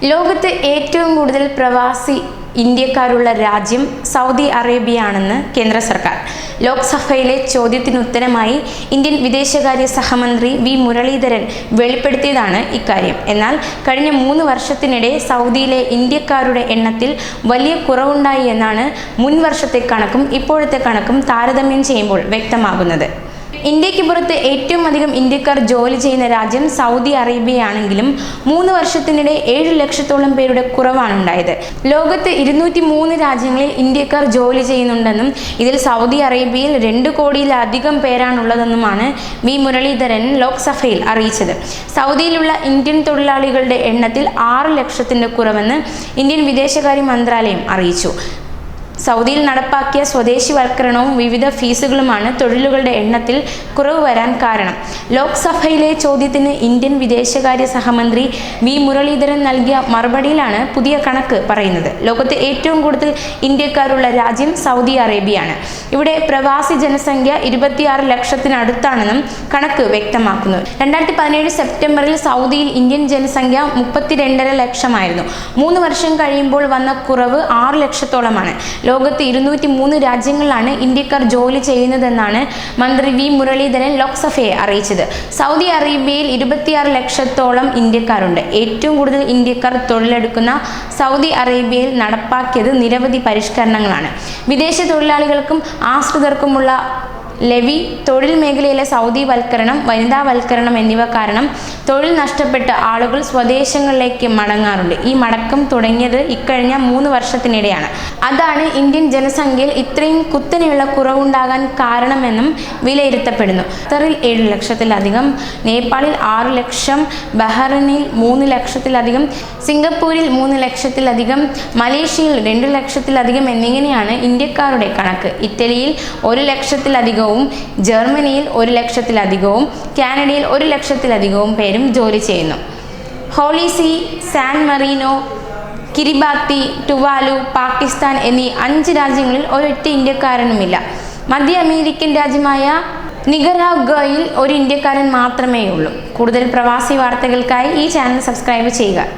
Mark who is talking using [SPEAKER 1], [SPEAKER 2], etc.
[SPEAKER 1] ലോകത്ത് ഏറ്റവും കൂടുതൽ പ്രവാസി ഇന്ത്യക്കാരുള്ള രാജ്യം സൗദി അറേബ്യയാണെന്ന് കേന്ദ്ര സർക്കാർ. ലോക്സഭയിലെ ചോദ്യത്തിനുത്തരമായി ഇന്ത്യൻ വിദേശകാര്യ സഹമന്ത്രി വി മുരളീധരൻ വെളിപ്പെടുത്തിയതാണ് ഇക്കാര്യം. എന്നാൽ കഴിഞ്ഞ 3 വർഷത്തിനിടെ സൗദിയിലെ ഇന്ത്യക്കാരുടെ എണ്ണത്തിൽ വലിയ കുറവുണ്ടായി എന്നാണ് മുൻ വർഷത്തെ കണക്കും ഇപ്പോഴത്തെ കണക്കും താരതമ്യം ചെയ്യുമ്പോൾ വ്യക്തമാകുന്നത്. ഇന്ത്യക്ക് പുറത്ത് ഏറ്റവും അധികം ഇന്ത്യക്കാർ ജോലി ചെയ്യുന്ന രാജ്യം സൗദി അറേബ്യയാണെങ്കിലും 3 വർഷത്തിനിടെ 7 ലക്ഷത്തോളം പേരുടെ കുറവാണ് ഉണ്ടായത്. ലോകത്ത് 203 രാജ്യങ്ങളിൽ ഇന്ത്യക്കാർ ജോലി ചെയ്യുന്നുണ്ടെന്നും ഇതിൽ സൗദി അറേബ്യയിൽ 2 കോടിയിലധികം പേരാണുള്ളതെന്നുമാണ് വി മുരളീധരൻ ലോക്സഭയിൽ അറിയിച്ചത്. സൗദിയിലുള്ള ഇന്ത്യൻ തൊഴിലാളികളുടെ എണ്ണത്തിൽ 6 ലക്ഷത്തിന്റെ കുറവെന്ന് ഇന്ത്യൻ വിദേശകാര്യ മന്ത്രാലയം അറിയിച്ചു. സൗദിയിൽ നടപ്പാക്കിയ സ്വദേശിവൽക്കരണവും വിവിധ ഫീസുകളുമാണ് തൊഴിലുകളുടെ എണ്ണത്തിൽ കുറവ് വരാൻ കാരണം. ലോക്സഭയിലെ ചോദ്യത്തിന് ഇന്ത്യൻ വിദേശകാര്യ സഹമന്ത്രി വി മുരളീധരൻ നൽകിയ മറുപടിയിലാണ് പുതിയ കണക്ക് പറയുന്നത്. ലോകത്ത് ഏറ്റവും കൂടുതൽ ഇന്ത്യക്കാരുള്ള രാജ്യം സൗദി അറേബ്യയാണ്. ഇവിടെ പ്രവാസി ജനസംഖ്യ 26 ലക്ഷത്തിനടുത്താണെന്നും കണക്ക് വ്യക്തമാക്കുന്നു. 2017 സെപ്റ്റംബറിൽ സൗദിയിൽ ഇന്ത്യൻ ജനസംഖ്യ 32.5 ലക്ഷമായിരുന്നു. 3 വർഷം കഴിയുമ്പോൾ വന്ന കുറവ് 6 ലക്ഷത്തോളമാണ്. ലോകത്ത് 203 രാജ്യങ്ങളിലാണ് ഇന്ത്യക്കാർ ജോലി ചെയ്യുന്നതെന്നാണ് മന്ത്രി വി മുരളീധരൻ ലോക്സഭയെ അറിയിച്ചത്. സൗദി അറേബ്യയിൽ 26 ലക്ഷത്തോളം ഇന്ത്യക്കാരുണ്ട്. ഏറ്റവും കൂടുതൽ ഇന്ത്യക്കാർ തൊഴിലെടുക്കുന്ന സൗദി അറേബ്യയിൽ നടപ്പാക്കിയത് നിരവധി പരിഷ്കരണങ്ങളാണ്. വിദേശ തൊഴിലാളികൾക്കും ആശ്രിതർക്കുമുള്ള ലെവി, തൊഴിൽ മേഖലയിലെ സൗദിവൽക്കരണം, വനിതാവൽക്കരണം എന്നിവ കാരണം തൊഴിൽ നഷ്ടപ്പെട്ട ആളുകൾ സ്വദേശങ്ങളിലേക്ക് മടങ്ങാറുണ്ട്. ഈ മടക്കം തുടങ്ങിയത് ഇക്കഴിഞ്ഞ 3 വർഷത്തിനിടെയാണ്. അതാണ് ഇന്ത്യൻ ജനസംഖ്യയിൽ ഇത്രയും കുത്തനെയുള്ള കുറവുണ്ടാകാൻ കാരണമെന്നും വിലയിരുത്തപ്പെടുന്നു. ഖത്തറിൽ 7 ലക്ഷത്തിലധികം, നേപ്പാളിൽ 6 ലക്ഷം, ബഹ്റൈനിൽ 3 ലക്ഷത്തിലധികം, സിംഗപ്പൂരിൽ 3 ലക്ഷത്തിലധികം, മലേഷ്യയിൽ 2 ലക്ഷത്തിലധികം എന്നിങ്ങനെയാണ് ഇന്ത്യക്കാരുടെ കണക്ക്. ഇറ്റലിയിൽ 1 ലക്ഷത്തിലധികം, ജർമ്മനിയിൽ 1 ലക്ഷത്തിലധികവും, കാനഡയിൽ 1 ലക്ഷത്തിലധികവും പേരും ജോലി ചെയ്യുന്നു. Holy See, San Marino, Kiribati, Tuvalu, Pakistan എന്നീ 5 രാജ്യങ്ങളിൽ ഒരൊറ്റ ഇന്ത്യക്കാരനുമില്ല. മധ്യ അമേരിക്കൻ രാജ്യമായ നികരാഗ്വയിൽ 1 ഇന്ത്യക്കാരൻ മാത്രമേ ഉള്ളൂ. കൂടുതൽ പ്രവാസി വാർത്തകൾക്കായി ഈ ചാനൽ സബ്സ്ക്രൈബ് ചെയ്യുക.